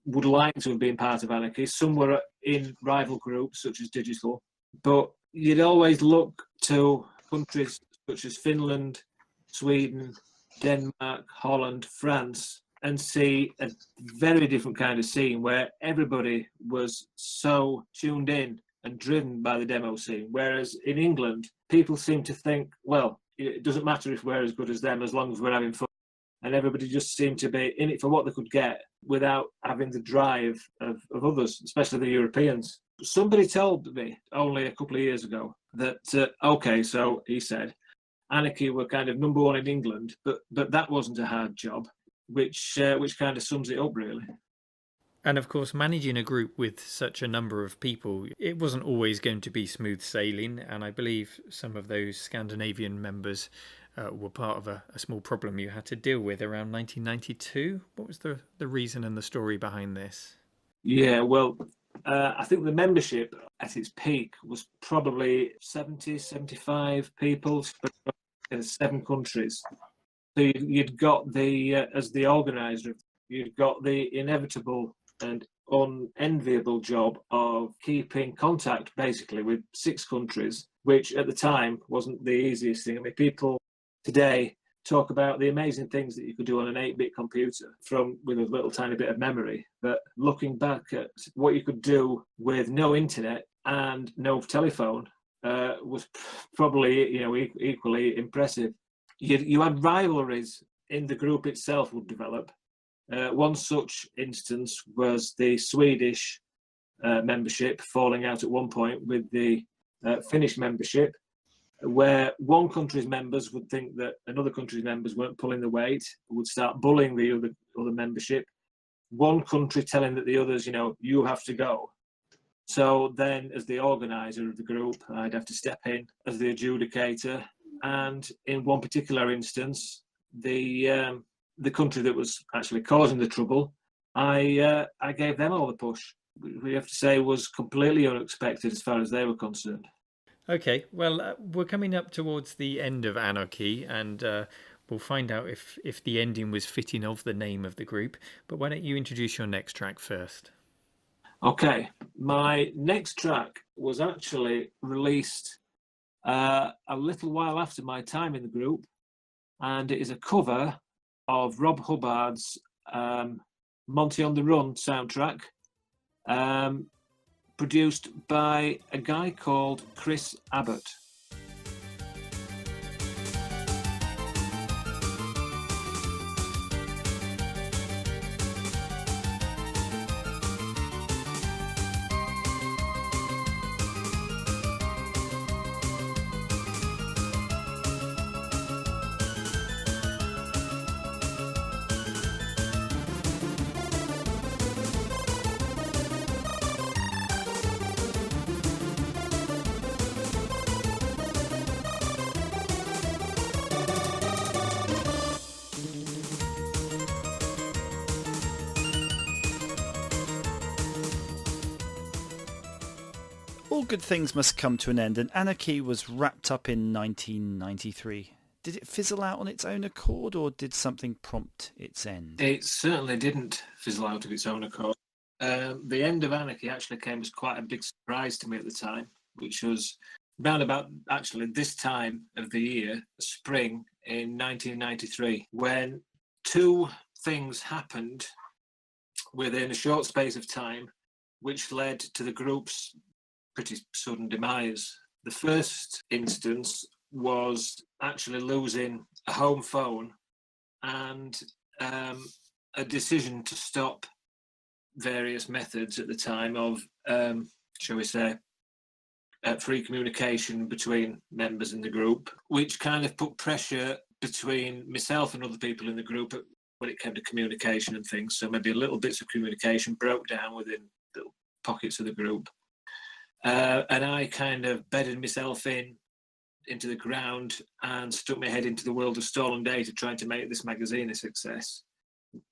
would like to have been part of Anarchy. Some were in rival groups such as Digital, but you'd always look to countries such as Finland, Sweden, Denmark, Holland, France, and see a very different kind of scene where everybody was so tuned in and driven by the demo scene. Whereas in England, people seem to think, well, it doesn't matter if we're as good as them as long as we're having fun. And everybody just seemed to be in it for what they could get without having the drive of others, especially the Europeans. Somebody told me only a couple of years ago that, okay, so he said, Anarchy were kind of number one in England, but that wasn't a hard job, which kind of sums it up, really. And of course, managing a group with such a number of people, it wasn't always going to be smooth sailing, and I believe some of those Scandinavian members were part of a small problem you had to deal with around 1992. What was the reason and the story behind this? Yeah, well, I think the membership at its peak was probably 70, 75 people in 7 countries. So you'd got as the organiser, you'd got the inevitable and unenviable job of keeping contact basically with 6 countries, which at the time wasn't the easiest thing. I mean, people today talk about the amazing things that you could do on an 8-bit computer with a little tiny bit of memory. But looking back at what you could do with no internet and no telephone was probably equally impressive. You had rivalries in the group itself would develop. One such instance was the Swedish membership falling out at one point with the Finnish membership, where one country's members would think that another country's members weren't pulling the weight, would start bullying the other membership. One country telling that the others, you have to go. So then, as the organizer of the group, I'd have to step in as the adjudicator. And in one particular instance, the country that was actually causing the trouble, I gave them all the push. We have to say was completely unexpected as far as they were concerned. Okay, well, we're coming up towards the end of Anarchy, and we'll find out if the ending was fitting of the name of the group. But why don't you introduce your next track first? Okay, my next track was actually released a little while after my time in the group, and it is a cover of Rob Hubbard's Monty on the Run soundtrack, produced by a guy called Chris Abbot. All good things must come to an end, and Anarchy was wrapped up in 1993. Did it fizzle out on its own accord, or did something prompt its end? It certainly didn't fizzle out of its own accord. The end of Anarchy actually came as quite a big surprise to me at the time, which was round about actually this time of the year, spring in 1993, when two things happened within a short space of time, which led to the group's pretty sudden demise. The first instance was actually losing a home phone and a decision to stop various methods at the time of, shall we say, free communication between members in the group, which kind of put pressure between myself and other people in the group when it came to communication and things. So maybe little bits of communication broke down within little pockets of the group. And I kind of bedded myself into the ground and stuck my head into the world of stolen data, trying to make this magazine a success,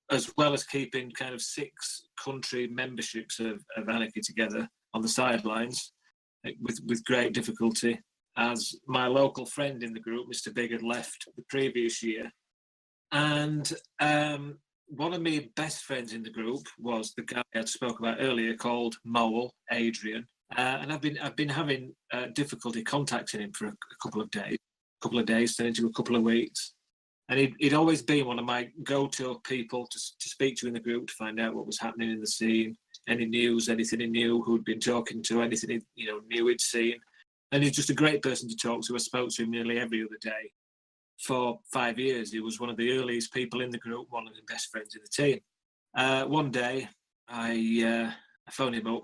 as well as keeping kind of 6 country memberships of Anarchy together on the sidelines with great difficulty, as my local friend in the group, Mr. Big, had left the previous year. And one of my best friends in the group was the guy I spoke about earlier called Mole, Adrian. And I've been having difficulty contacting him for a couple of days, then into a couple of weeks. And he'd always been one of my go-to people to speak to in the group, to find out what was happening in the scene, any news, anything he knew, who'd been talking to, anything he knew he'd seen. And he's just a great person to talk to. I spoke to him nearly every other day. For 5 years, he was one of the earliest people in the group, one of the best friends in the team. One day, I phoned him up.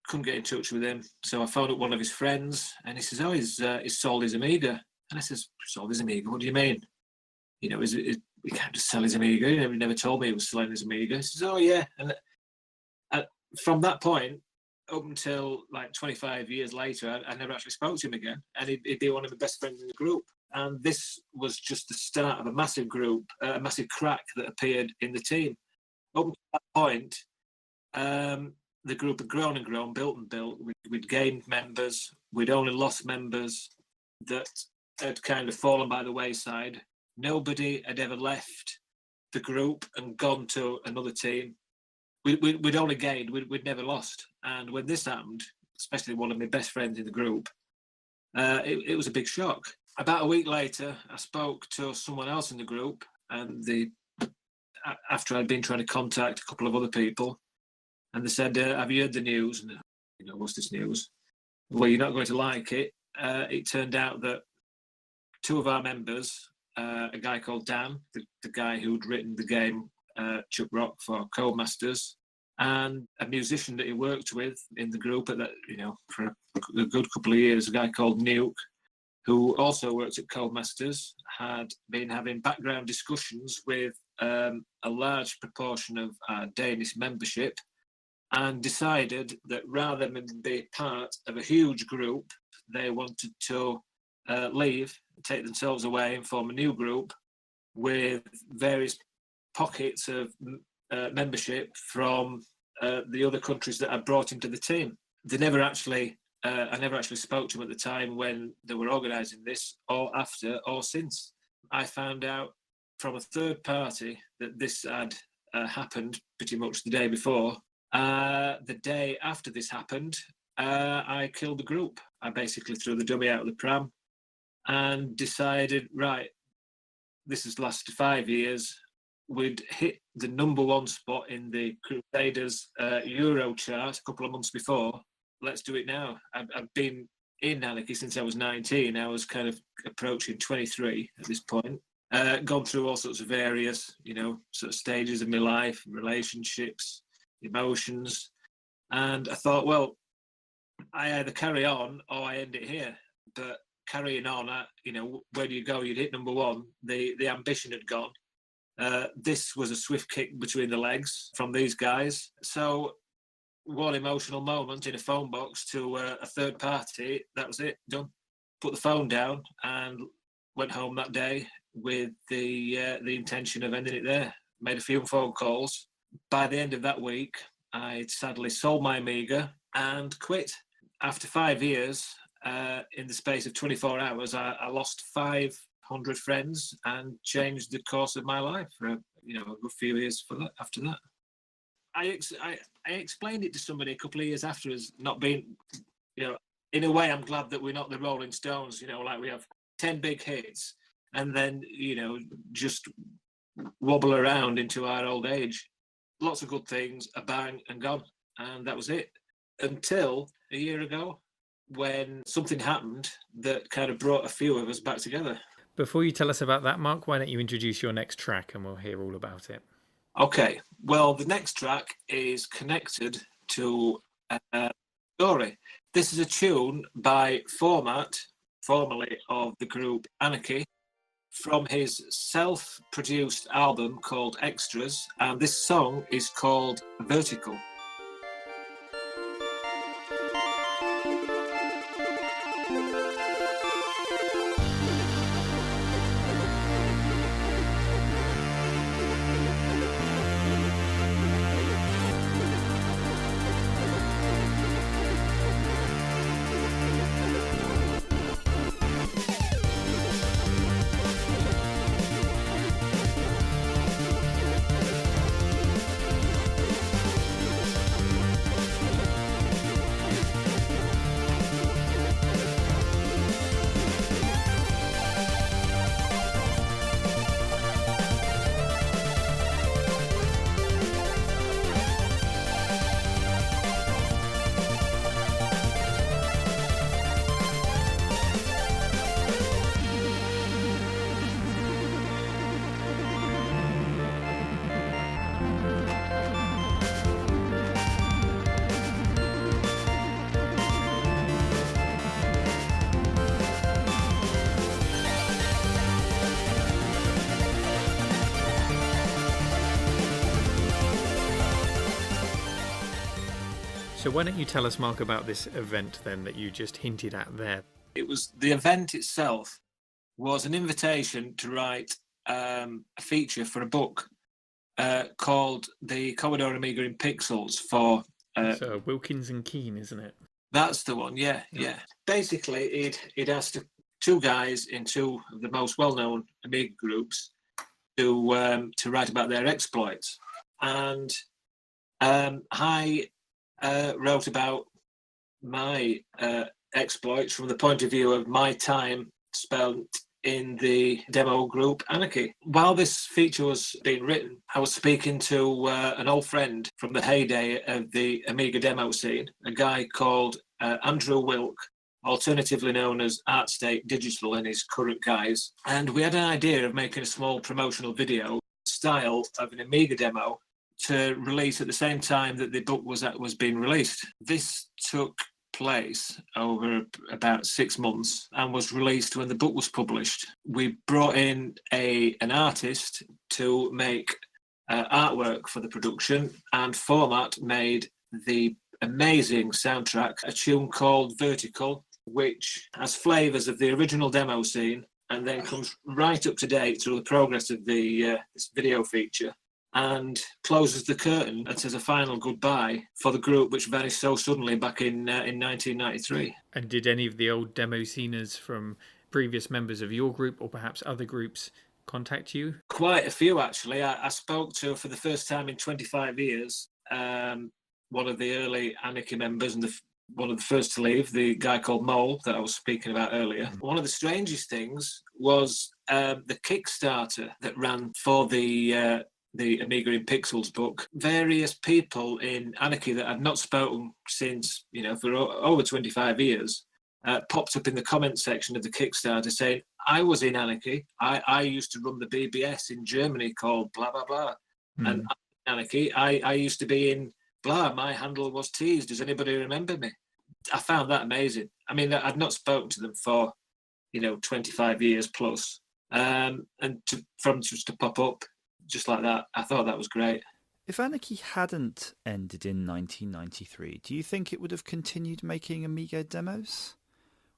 Couldn't get in touch with him, so I phoned up one of his friends, and he says, "Oh, he's sold his Amiga." And I says, "Sold his Amiga? What do you mean? He can't just sell his Amiga. He never told me he was selling his Amiga." He says, "Oh yeah." And from that point up until like 25 years later, I never actually spoke to him again, and he'd be one of the best friends in the group. And this was just the start of a massive group, a massive crack that appeared in the team. Up to that point, the group had grown and grown, built and built. We'd gained members. We'd only lost members that had kind of fallen by the wayside. Nobody had ever left the group and gone to another team. We'd only gained. We'd never lost. And when this happened, especially one of my best friends in the group, it was a big shock. About a week later, I spoke to someone else in the group, and after I'd been trying to contact a couple of other people, and they said, "Have you heard the news?" And what's this news? Well, you're not going to like it. It turned out that 2 of our members, a guy called Dan, the guy who'd written the game Chuck Rock for Codemasters, and a musician that he worked with in the group at that, for a good couple of years, a guy called Nuke, who also worked at Codemasters, had been having background discussions with a large proportion of our Danish membership, and decided that rather than be part of a huge group, they wanted to leave, take themselves away and form a new group with various pockets of membership from the other countries that I brought into the team. They never actually, I never actually spoke to them at the time when they were organising this, or after, or since. I found out from a third party that this had happened pretty much the day before. The day after this happened, I killed the group. I basically threw the dummy out of the pram and decided, right, this has lasted 5 years. We'd hit the #1 spot in the Crusaders Euro chart a couple of months before. Let's do it now. I've been in Anarchy since I was 19. I was kind of approaching 23 at this point. Gone through all sorts of various, sort of stages of my life, relationships, emotions. And I thought, well, I either carry on or I end it here. But carrying on, where do you go? You'd hit #1. The ambition had gone. This was a swift kick between the legs from these guys. So one emotional moment in a phone box to a third party, that was it, done. Put the phone down and went home that day with the intention of ending it there. Made a few phone calls. By the end of that week, I sadly sold my Amiga and quit. After 5 years, in the space of 24 hours, I lost 500 friends and changed the course of my life for a good few years after that. I explained it to somebody a couple of years after as not being, in a way, I'm glad that we're not the Rolling Stones, like we have 10 big hits and then, just wobble around into our old age. Lots of good things, a bang and gone. And that was it. Until a year ago, when something happened that kind of brought a few of us back together. Before you tell us about that, Mark, why don't you introduce your next track and we'll hear all about it. Okay, well, the next track is connected to a story. This is a tune by Format, formerly of the group Anarchy, from his self-produced album called Extras, and this song is called Vertical. So why don't you tell us, Mark, about this event then that you just hinted at there? It was the event itself was an invitation to write a feature for a book called The Commodore Amiga in Pixels for... So Wilkins and Keane, isn't it? That's the one, yeah. Basically, he'd asked two guys in two of the most well-known Amiga groups to write about their exploits. And I wrote about my exploits from the point of view of my time spent in the demo group Anarchy. While this feature was being written, I was speaking to an old friend from the heyday of the Amiga demo scene, a guy called Andrew Wilk, alternatively known as ArtState Digital in his current guise. And we had an idea of making a small promotional video style of an Amiga demo to release at the same time that the book was being released. This took place over about 6 months and was released when the book was published. We brought in an artist to make artwork for the production, and Format made the amazing soundtrack, a tune called Vertical, which has flavours of the original demo scene and then comes right up to date through the progress of the this video feature, and closes the curtain and says a final goodbye for the group which vanished so suddenly back in 1993. And did any of the old demo sceners from previous members of your group or perhaps other groups contact you? Quite a few, actually. I spoke to, for the first time in 25 years, one of the early Anarchy members and one of the first to leave, the guy called Mole that I was speaking about earlier. One of the strangest things was the Kickstarter that ran for the Amiga in Pixels book. Various people in Anarchy that I'd not spoken since, for over 25 years, popped up in the comment section of the Kickstarter saying, I was in Anarchy. I used to run the BBS in Germany called blah, blah, blah. And Anarchy, I used to be in blah, my handle was Teased. Does anybody remember me? I found that amazing. I mean, I'd not spoken to them for, 25 years plus. From just to pop up just like that, I thought that was great. If Anarchy hadn't ended in 1993, do you think it would have continued making Amiga demos?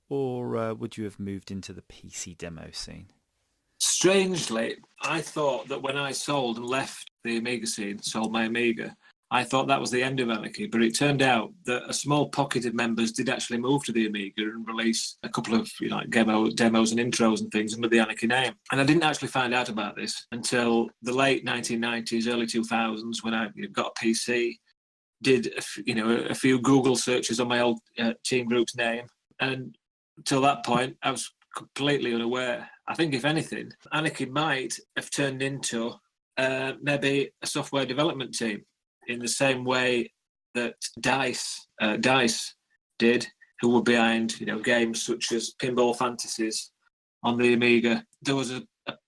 Or would you have moved into the PC demo scene? Strangely, I thought that when I sold and left the Amiga scene, sold my Amiga, I thought that was the end of Anarchy, but it turned out that a small pocket of members did actually move to the Amiga and release a couple of demos and intros and things under the Anarchy name. And I didn't actually find out about this until the late 1990s, early 2000s, when I got a PC, did a few Google searches on my old team group's name, and till that point, I was completely unaware. I think, if anything, Anarchy might have turned into maybe a software development team, in the same way that DICE did, who were behind games such as Pinball Fantasies on the Amiga. There was a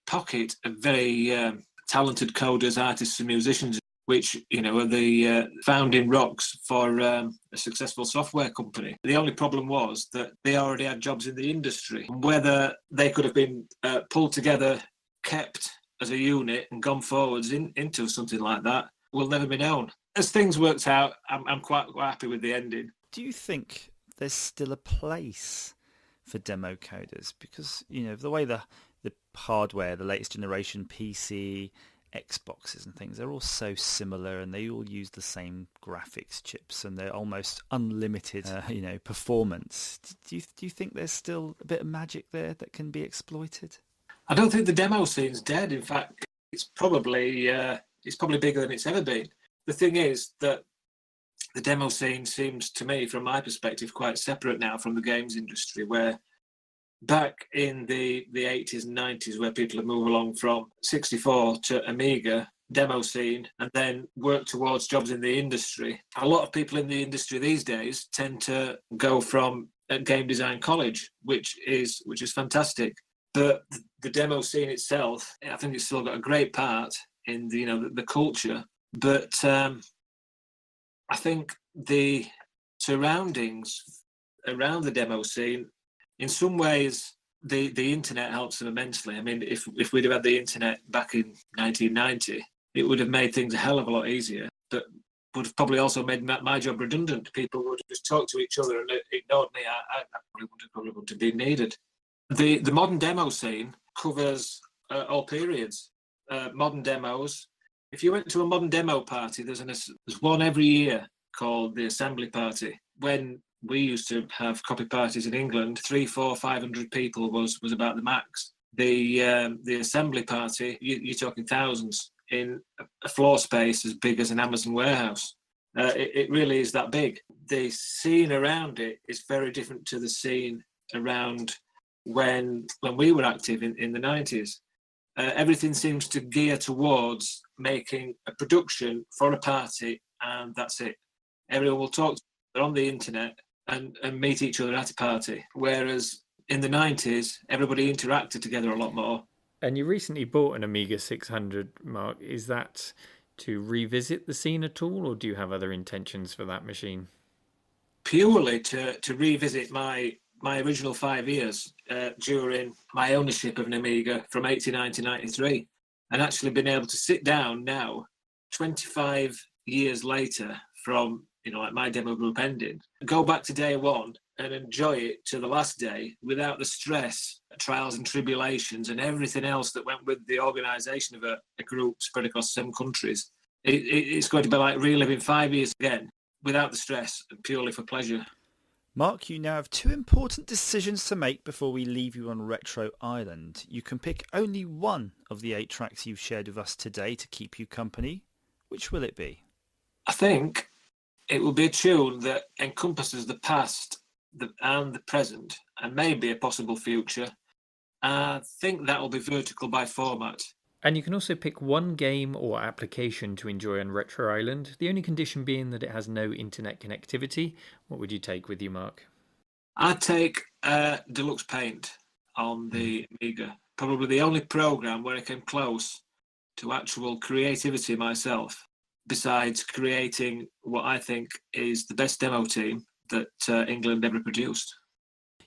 pocket of very talented coders, artists and musicians, which are the founding rocks for a successful software company. The only problem was that they already had jobs in the industry. Whether they could have been pulled together, kept as a unit and gone forwards into something like that will never be known. As things worked out, I'm quite happy with the ending. Do you think there's still a place for demo coders? Because, the way the hardware, the latest generation PC, Xboxes and things, they're all so similar and they all use the same graphics chips and they're almost unlimited, performance. Do you think there's still a bit of magic there that can be exploited? I don't think the demo scene's dead. In fact, it's probably bigger than it's ever been. The thing is that the demo scene seems, to me, from my perspective, quite separate now from the games industry, where back in the 80s and 90s, where people have moved along from 64 to Amiga, demo scene, and then work towards jobs in the industry. A lot of people in the industry these days tend to go from a game design college, which is fantastic. But the demo scene itself, I think it's still got a great part in the culture. But I think the surroundings around the demo scene, in some ways, the internet helps them immensely. I mean, if we'd have had the internet back in 1990, it would have made things a hell of a lot easier, but would have probably also made my job redundant. People would have just talked to each other and ignored me. I probably wouldn't have been needed. The modern demo scene covers all periods. Modern demos. If you went to a modern demo party, there's one every year called the Assembly Party. When we used to have copy parties in England, 300, 400, 500 people was about the max. The Assembly Party, you're talking thousands in a floor space as big as an Amazon warehouse. It really is that big. The scene around it is very different to the scene around when we were active in the 90s. Everything seems to gear towards making a production for a party, and that's it. Everyone will talk to each other on the internet and meet each other at a party. Whereas in the 90s, everybody interacted together a lot more. And you recently bought an Amiga 600, Mark. Is that to revisit the scene at all, or do you have other intentions for that machine? Purely to revisit my original 5 years during my ownership of an Amiga from 89 to 93, and actually been able to sit down now, 25 years later from like my demo group ending, go back to day one and enjoy it to the last day without the stress, trials and tribulations and everything else that went with the organisation of a group spread across 7 countries. It's going to be like reliving 5 years again without the stress and purely for pleasure. Mark, you now have 2 important decisions to make before we leave you on Retro Island. You can pick only one of the 8 tracks you've shared with us today to keep you company. Which will it be? I think it will be a tune that encompasses the past and the present, and maybe a possible future. I think that will be vertical by format. And you can also pick one game or application to enjoy on Retro Island, the only condition being that it has no internet connectivity. What would you take with you, Mark? I'd take Deluxe Paint on the Amiga. Probably the only program where I came close to actual creativity myself, besides creating what I think is the best demo team that England ever produced.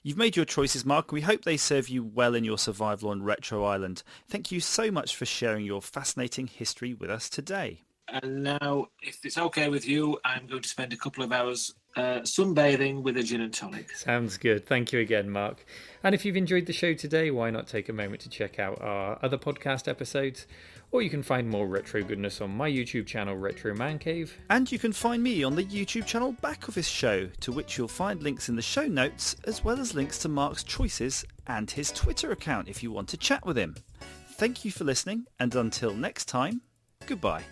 You've made your choices, Mark. We hope they serve you well in your survival on Retro Island. Thank you so much for sharing your fascinating history with us today. And now, if it's okay with you, I'm going to spend a couple of hours sunbathing with a gin and tonic. Sounds good. Thank you again, Mark. And if you've enjoyed the show today, why not take a moment to check out our other podcast episodes? Or you can find more retro goodness on my YouTube channel, RetroManCave. And you can find me on the YouTube channel BackOfficeShow, to which you'll find links in the show notes, as well as links to Mark's choices and his Twitter account if you want to chat with him. Thank you for listening, and until next time, goodbye.